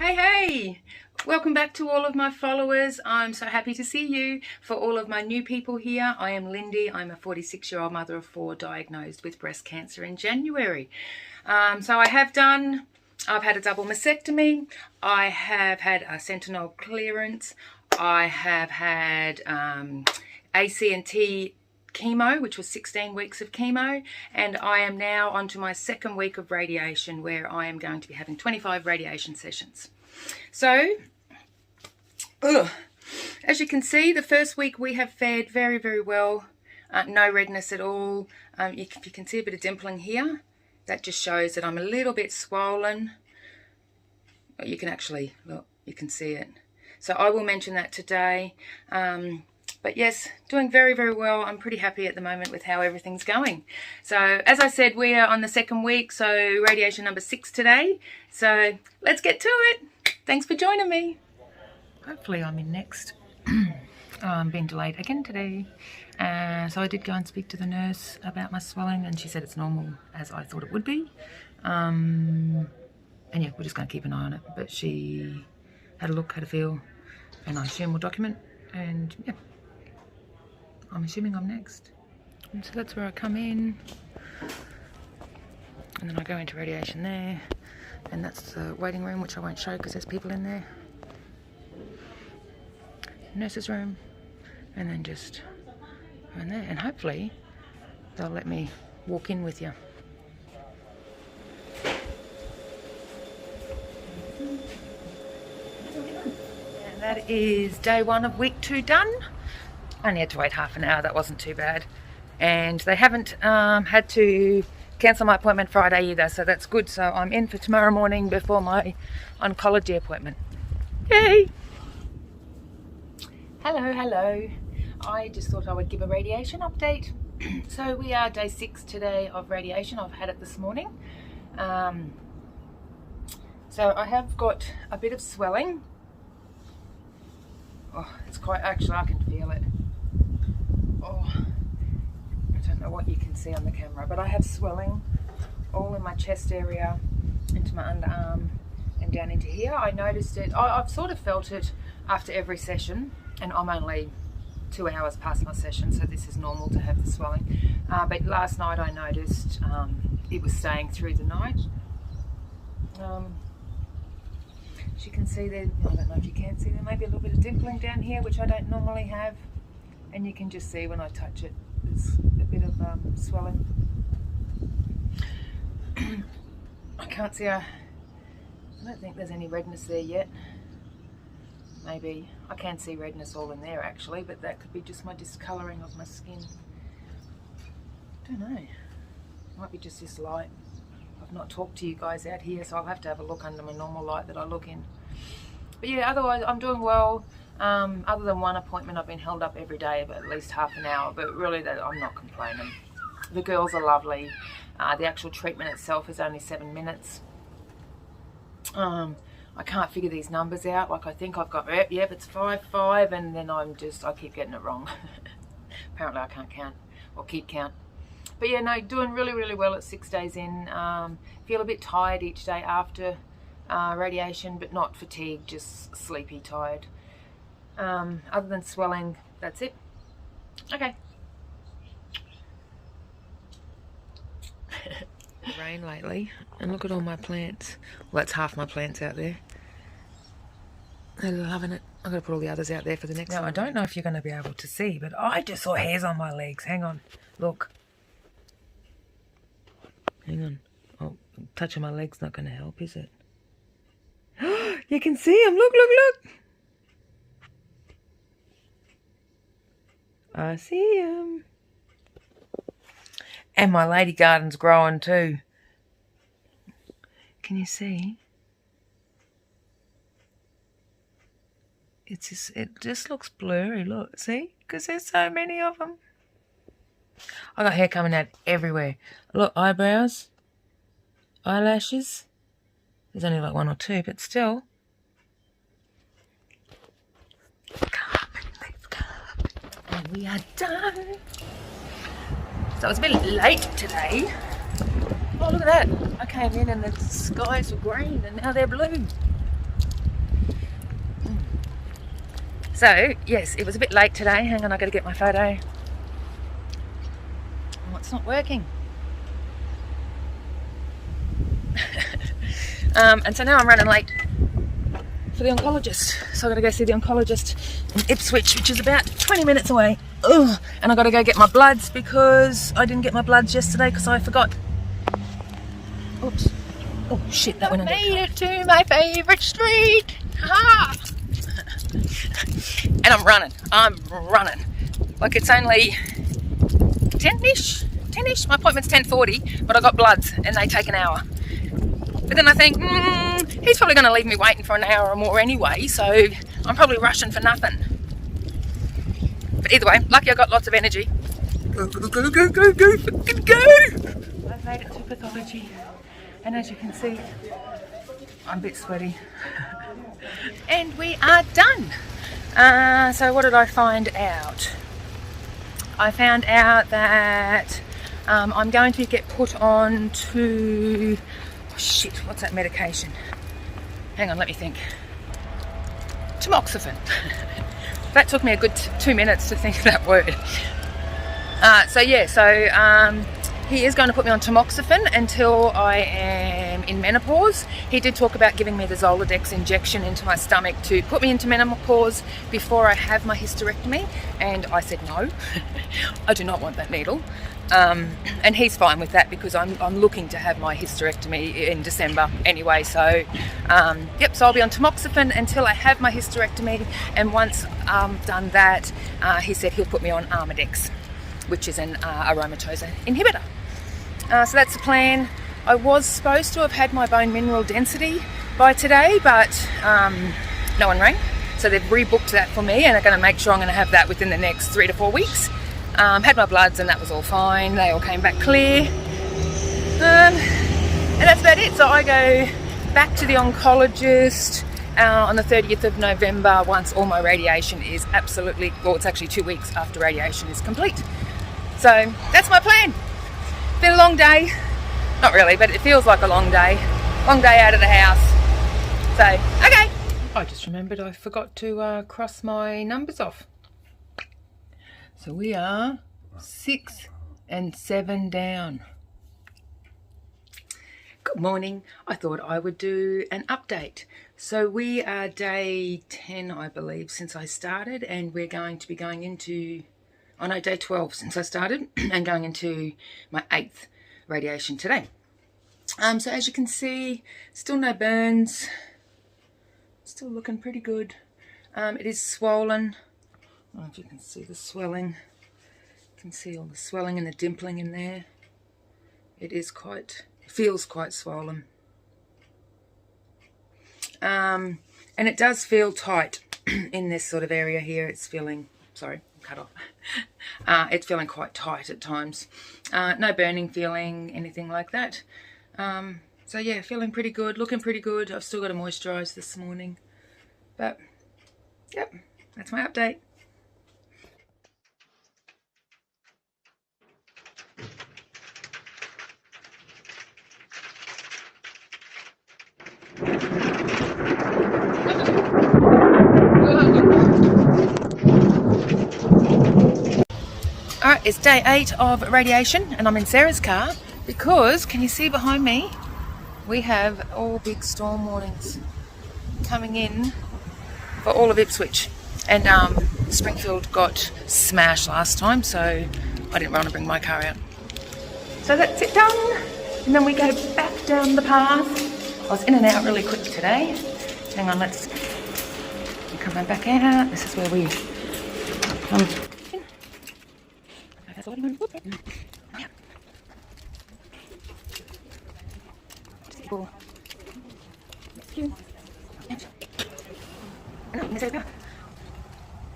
Hey, welcome back to all of my followers. I'm so happy to see you. For all of my new people here, I am Lindy. I'm a 46-year-old mother of 4 diagnosed with breast cancer in January. So I've had a double mastectomy. I have had a sentinel clearance. I have had AC&T chemo, which was 16 weeks of chemo, and I am now onto my second week of radiation, where I am going to be having 25 radiation sessions. So as you can see, the first week we have fared very, very well. No redness at all. If you can see a bit of dimpling here, that just shows that I'm a little bit swollen. You can actually look, you can see it. So I will mention that today. But yes, doing very, very well. I'm pretty happy at the moment with how everything's going. So as I said, we are on the second week, so radiation number 6 today. So let's get to it. Thanks for joining me. Hopefully I'm in next. I'm being delayed again today. So I did go and speak to the nurse about my swelling, and she said it's normal, as I thought it would be. And yeah, we're just going to keep an eye on it. But she had a look, had a feel, and I assume we'll document. And yeah, I'm assuming I'm next. And so that's where I come in. And then I go into radiation there. And that's the waiting room, which I won't show because there's people in there. Nurse's room. And then just go in there. And hopefully they'll let me walk in with you. And that is day 1 of week 2 done. I only had to wait half an hour, that wasn't too bad. And they haven't had to cancel my appointment Friday either, so that's good. So I'm in for tomorrow morning before my oncology appointment. Yay! Hello. I just thought I would give a radiation update. So we are day 6 today of radiation. I've had it this morning. So I have got a bit of swelling. Oh, it's quite, actually I can feel it. Oh, I don't know what you can see on the camera, but I have swelling all in my chest area, into my underarm and down into here. I noticed it, I've sort of felt it after every session, and I'm only 2 hours past my session, so this is normal to have the swelling. But last night I noticed it was staying through the night. As you can see there, I don't know if you can see, there may be a little bit of dimpling down here, which I don't normally have. And you can just see when I touch it, there's a bit of swelling. I can't see, I don't think there's any redness there yet. Maybe, I can see redness all in there actually, but that could be just my discolouring of my skin. Don't know, might be just this light. I've not talked to you guys out here, so I'll have to have a look under my normal light that I look in. But yeah, otherwise I'm doing well. Other than one appointment, I've been held up every day about at least half an hour, but really I'm not complaining. The girls are lovely. The actual treatment itself is only 7 minutes. I can't figure these numbers out. Like I think I've got, yep, it's 5, and then I keep getting it wrong. Apparently I can't count or keep count. But yeah, no, doing really, really well at 6 days in. Feel a bit tired each day after radiation, but not fatigued, just sleepy, tired. Other than swelling, that's it. Okay. Rain lately, and look at all my plants. Well, that's half my plants out there. They're loving it. I've got to put all the others out there for the next one. I don't know if you're going to be able to see, but I just saw hairs on my legs. Hang on. Look. Hang on. Oh, touching my leg's not going to help, is it? You can see them. Look. I see them. And my lady garden's growing too. Can you see? It just looks blurry, look. See? Because there's so many of them. I got hair coming out everywhere. Look, eyebrows, eyelashes. There's only like 1 or 2, but still. Let's go. And we are done. So I was a bit late today. Oh, look at that. I came in and the skies were green and now they're blue. So, yes, it was a bit late today. Hang on, I've got to get my photo. Oh, it's not working. And so now I'm running late for the oncologist. So I've got to go see the oncologist in Ipswich, which is about 20 minutes away. Ugh. And I've got to go get my bloods because I didn't get my bloods yesterday because I forgot. Oops. Oh shit, that went under. Made it to my favourite street. Ha! And I'm running. Like it's only 10ish. My appointment's 10:40, but I got bloods and they take an hour. But then I think, he's probably going to leave me waiting for an hour or more anyway, so I'm probably rushing for nothing. But either way, lucky I got lots of energy. Go, fucking go! I've made it to pathology, and as you can see, I'm a bit sweaty. And we are done. So what did I find out? I found out that I'm going to get put on to... Oh shit, what's that medication? Hang on, let me think. Tamoxifen. That took me a good 2 minutes to think of that word. He is going to put me on tamoxifen until I am in menopause. He did talk about giving me the Zoladex injection into my stomach to put me into menopause before I have my hysterectomy, and I said no. I do not want that needle. And he's fine with that because I'm looking to have my hysterectomy in December anyway. So, so I'll be on tamoxifen until I have my hysterectomy, and once I've done that, he said he'll put me on Armadex, which is an aromatase inhibitor. So that's the plan. I was supposed to have had my bone mineral density by today, but no one rang. So they've rebooked that for me, and they're going to make sure I'm going to have that within the next 3 to 4 weeks. Had my bloods and that was all fine. They all came back clear. And that's about it. So I go back to the oncologist on the 30th of November once all my radiation is absolutely, well, it's actually 2 weeks after radiation is complete. So that's my plan. Been a long day. Not really, but it feels like a long day. Long day out of the house. So, okay. I just remembered I forgot to cross my numbers off. So we are 6 and 7 down. Good morning. I thought I would do an update. So we are day 10, I believe, since I started, and we're going to be going into, oh no, day 12 since I started, and going into my 8th radiation today. So as you can see, still no burns, still looking pretty good. It is swollen. I don't know if you can see the swelling. You can see all the swelling and the dimpling in there. It is quite, it feels quite swollen. And it does feel tight in this sort of area here. It's feeling, sorry, cut off. It's feeling quite tight at times. No burning feeling, anything like that. So yeah, feeling pretty good, looking pretty good. I've still got to moisturise this morning. But, yep, that's my update. Alright, it's day 8 of radiation and I'm in Sarah's car because, can you see behind me, we have all big storm warnings coming in for all of Ipswich. And Springfield got smashed last time, so I didn't want to bring my car out. So that's it done. And then we go back down the path. I was in and out really quick today. Hang on, let's come back out. This is where we come in.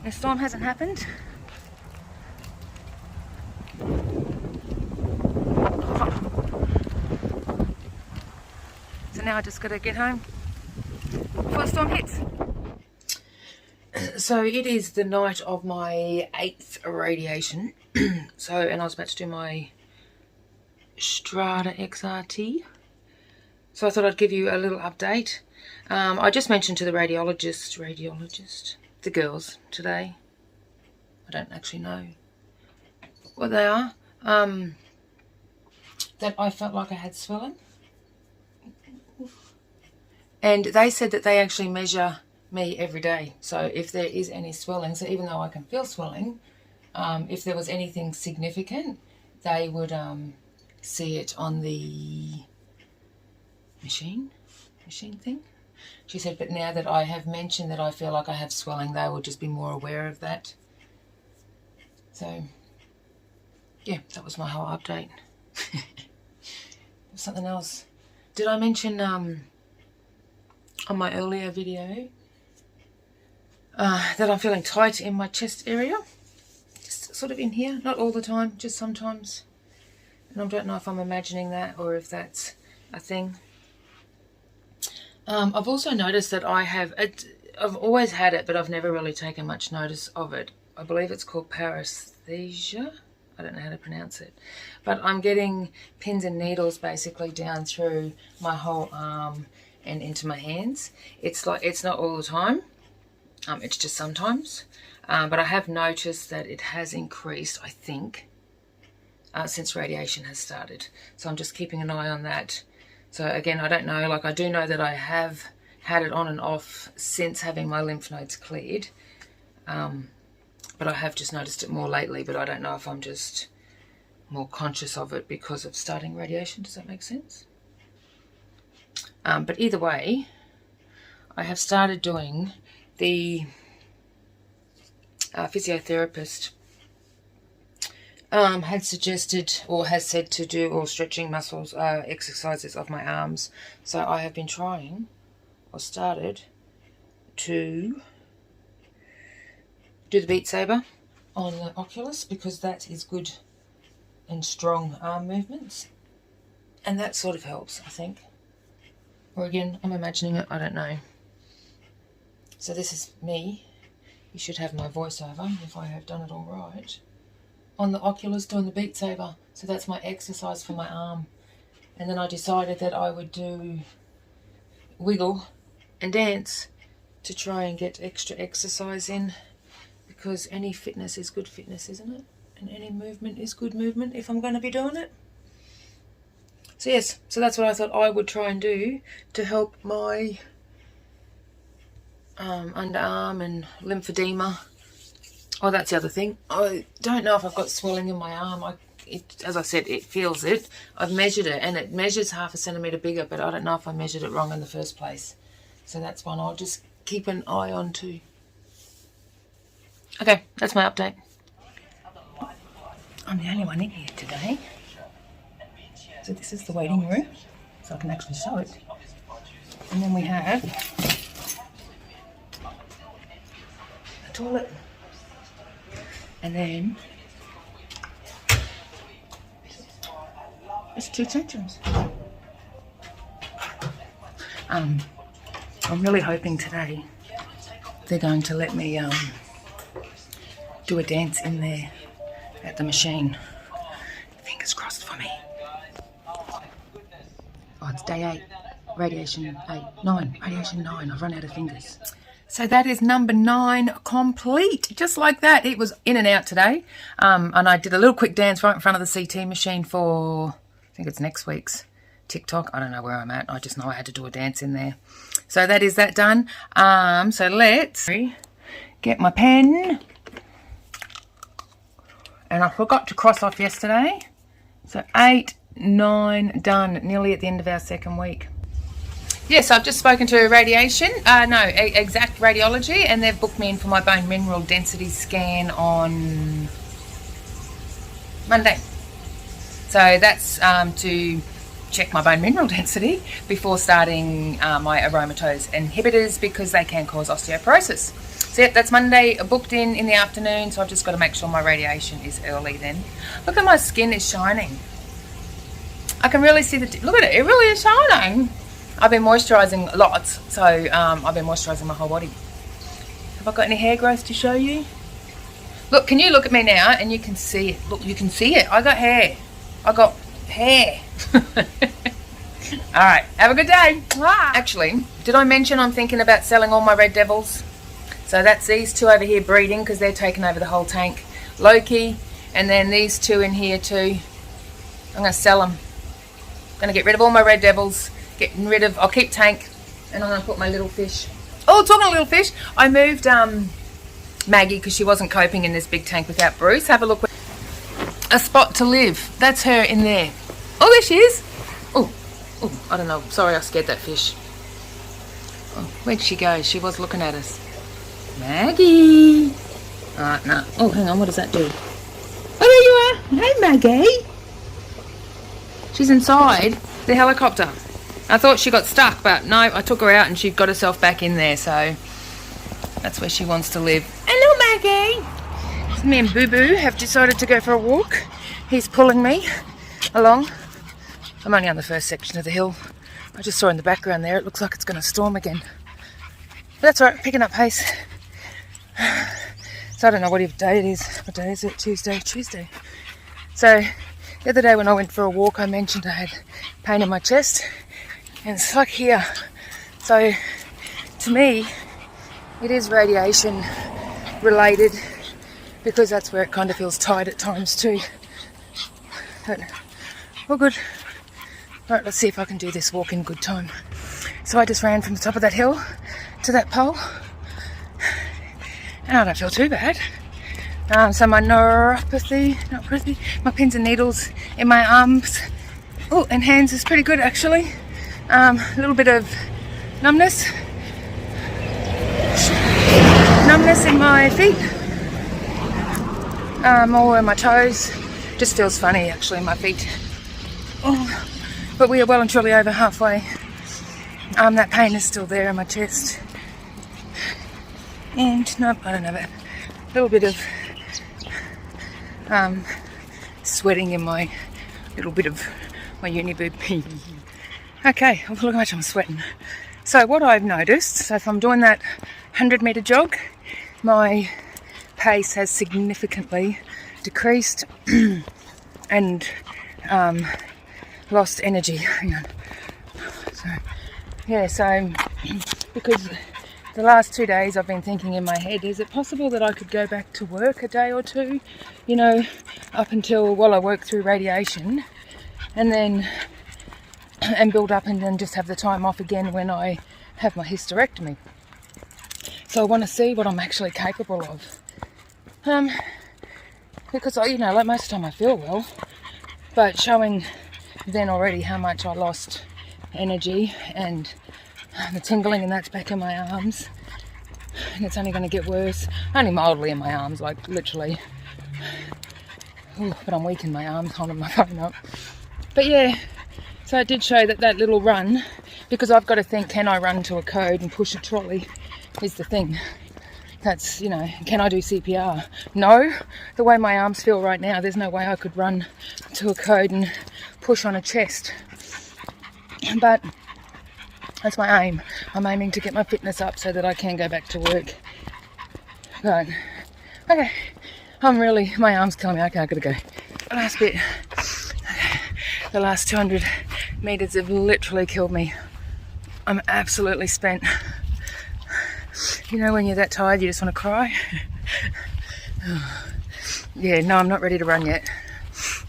The storm hasn't happened. So now I just got to get home before the storm hits. So it is the night of my 8th radiation. And I was about to do my Strata XRT. So I thought I'd give you a little update. I just mentioned to the radiologist, the girls today. I don't actually know what they are. That I felt like I had swelling. And they said that they actually measure me every day. So if there is any swelling, so even though I can feel swelling, if there was anything significant, they would see it on the machine thing. She said, but now that I have mentioned that I feel like I have swelling, they will just be more aware of that. So, yeah, that was my whole update. Something else. Did I mention on my earlier video that I'm feeling tight in my chest area? Just sort of in here. Not all the time, just sometimes. And I don't know if I'm imagining that or if that's a thing. I've also noticed that I've always had it, but I've never really taken much notice of it. I believe it's called paresthesia. I don't know how to pronounce it. But I'm getting pins and needles basically down through my whole arm and into my hands. It's not all the time. It's just sometimes. But I have noticed that it has increased, I think, since radiation has started. So I'm just keeping an eye on that. So again, I don't know, like I do know that I have had it on and off since having my lymph nodes cleared. But I have just noticed it more lately, but I don't know if I'm just more conscious of it because of starting radiation. Does that make sense? But either way, I have started doing the physiotherapist had suggested or has said to do all stretching muscles exercises of my arms. So I have been trying or started to do the Beat Saber on the Oculus because that is good and strong arm movements. And that sort of helps, I think. Or again, I'm imagining it, I don't know. So this is me. You should have my voiceover if I have done it all right. On the Oculus doing the Beat Saber. So that's my exercise for my arm. And then I decided that I would do wiggle and dance to try and get extra exercise in. Because any fitness is good fitness, isn't it? And any movement is good movement if I'm going to be doing it. So yes, so that's what I thought I would try and do to help my underarm and lymphedema. Oh, that's the other thing. I don't know if I've got swelling in my arm. As I said, it feels it. I've measured it and it measures 0.5 centimetre bigger, but I don't know if I measured it wrong in the first place. So that's one I'll just keep an eye on too. Okay, that's my update. I'm the only one in here today. So this is the waiting room, so I can actually show it. And then we have a toilet. And then there's 2 bedrooms. I'm really hoping today they're going to let me do a dance in there at the machine. Fingers crossed for me. Oh, it's day 8. Radiation 9. Radiation 9. I've run out of fingers. So that is number 9 complete. Just like that. It was in and out today. And I did a little quick dance right in front of the CT machine for, I think it's next week's TikTok. I don't know where I'm at. I just know I had to do a dance in there. So that is that done. So let's get my pen. And I forgot to cross off yesterday. So 8, 9 done. Nearly at the end of our 2nd week. Yes, I've just spoken to Radiation, Exact Radiology, and they've booked me in for my bone mineral density scan on Monday. So that's to check my bone mineral density before starting my aromatase inhibitors because they can cause osteoporosis. So yep, that's Monday, booked in the afternoon, so I've just got to make sure my radiation is early then. Look at my skin, is shining. I can really see look at it, it really is shining. I've been moisturising lots, so I've been moisturising my whole body. Have I got any hair growth to show you? Look, can you look at me now and you can see it? Look, you can see it. I got hair. I got hair. Alright, have a good day. Actually, did I mention I'm thinking about selling all my Red Devils? So that's these two over here breeding because they're taking over the whole tank. Loki, and then these two in here too. I'm going to sell them. I'm going to get rid of all my red devils. I'll keep tank, and I'm going to put my little fish. Oh, talking of little fish, I moved Maggie because she wasn't coping in this big tank without Bruce. Have a look. A spot to live. That's her in there. Oh, there she is. Oh, I don't know. Sorry, I scared that fish. Oh, where'd she go? She was looking at us. Maggie. No. Oh, hang on. What does that do? Oh, there you are. Hey, Maggie. She's inside the helicopter. I thought she got stuck, but no, I took her out and she got herself back in there, so that's where she wants to live. Hello, Maggie. Me and Boo Boo have decided to go for a walk. He's pulling me along. I'm only on the first section of the hill. I just saw in the background there, it looks like it's going to storm again. But that's all right, picking up pace. So I don't know what day it is. What day is it? Tuesday. So the other day when I went for a walk, I mentioned I had pain in my chest. And it's like here. So to me, it is radiation related because that's where it kind of feels tight at times too. But all good. All right, let's see if I can do this walk in good time. So I just ran from the top of that hill to that pole. And I don't feel too bad. So my neuropathy, my pins and needles in my arms, and hands is pretty good actually. A little bit of numbness in my feet, all in my toes. Just feels funny actually in my feet. Oh, but we are well and truly over halfway. That pain is still there in my chest, and nope, I don't have it. A little bit of sweating in my little bit of my uni boob. Okay, look how much I'm sweating. So what I've noticed, so if I'm doing that 100-metre jog, my pace has significantly decreased and lost energy. Hang on. So because the last 2 days I've been thinking in my head, is it possible that I could go back to work a day or two, up until while I work through radiation, and build up and then just have the time off again when I have my hysterectomy. So I want to see what I'm actually capable of. Because like most of the time I feel well, but showing then already how much I lost energy and the tingling and that's back in my arms, and it's only going to get worse. Only mildly in my arms, like literally. But I'm weak in my arms holding my phone up. But yeah, so I did show that little run, because I've got to think, can I run to a code and push a trolley is the thing. That's, can I do CPR? No, the way my arms feel right now, there's no way I could run to a code and push on a chest. But that's my aim. I'm aiming to get my fitness up so that I can go back to work. But, okay, my arm's killing me. Okay, I've got to go. Last bit. The last 200 metres have literally killed me. I'm absolutely spent. When you're that tired, you just want to cry. Yeah, no, I'm not ready to run yet.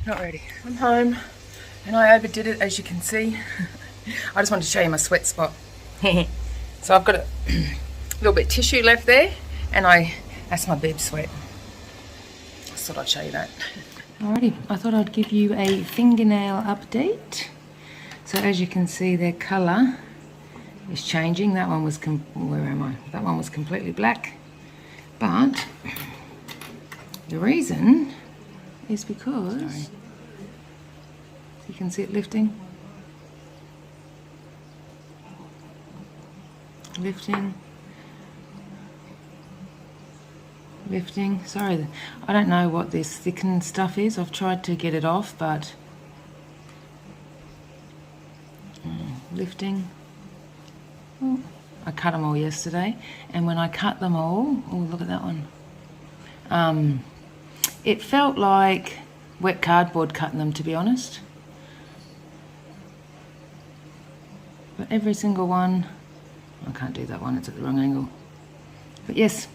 Not ready. I'm home, and I overdid it, as you can see. I just wanted to show you my sweat spot. So I've got a little bit of tissue left there, and that's my boob sweat. I just thought I'd show you that. Alrighty, I thought I'd give you a fingernail update. So as you can see, their colour is changing. That one was That one was completely black. But the reason is because you can see it lifting. Lifting. Sorry, I don't know what this thickened stuff is. I've tried to get it off, but lifting. Oh, I cut them all yesterday, and when I cut them all, look at that one. It felt like wet cardboard cutting them, to be honest. But every single one, I can't do that one, it's at the wrong angle. But yes,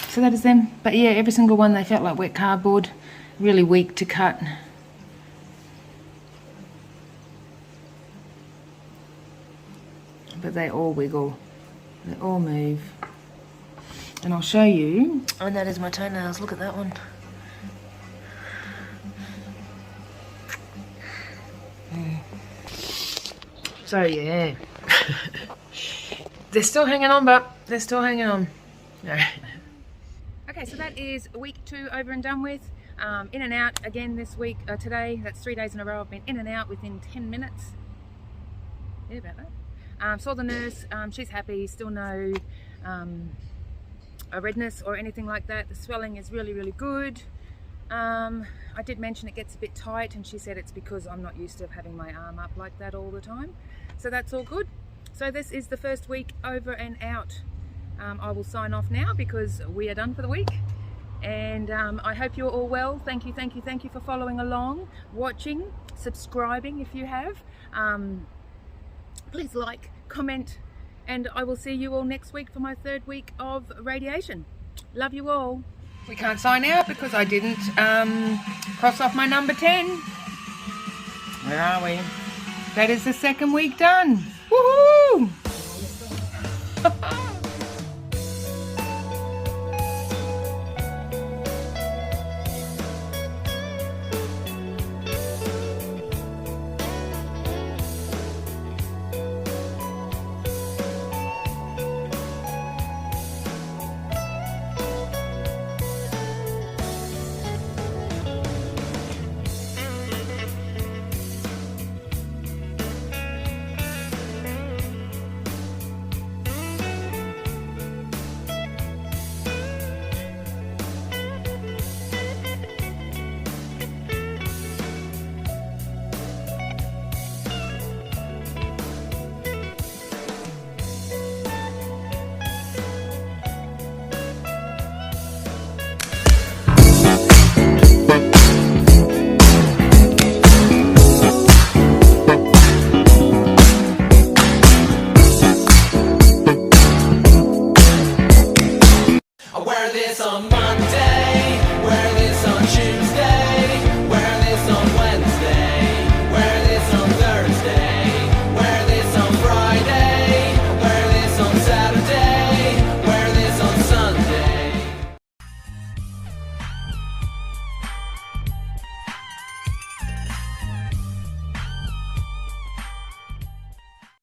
so that is them. But yeah, every single one, they felt like wet cardboard, really weak to cut. But they all wiggle, they all move. And I'll show you. And that is my toenails, look at that one. So yeah. They're still hanging on, but they're still hanging on. Okay, so that is week 2 over and done with. In and out again this week, today. That's 3 days in a row. I've been in and out within 10 minutes. Yeah, about that. Saw the nurse. She's happy. Still no a redness or anything like that. The swelling is really, really good. I did mention it gets a bit tight, and she said it's because I'm not used to having my arm up like that all the time. So that's all good. So this is the first week over and out. I will sign off now because we are done for the week. And I hope you're all well. Thank you, thank you, thank you for following along, watching, subscribing if you have. Please like, comment, and I will see you all next week for my 3rd week of radiation. Love you all. We can't sign out because I didn't cross off my number 10. Where are we? That is the 2nd week done. Woohoo!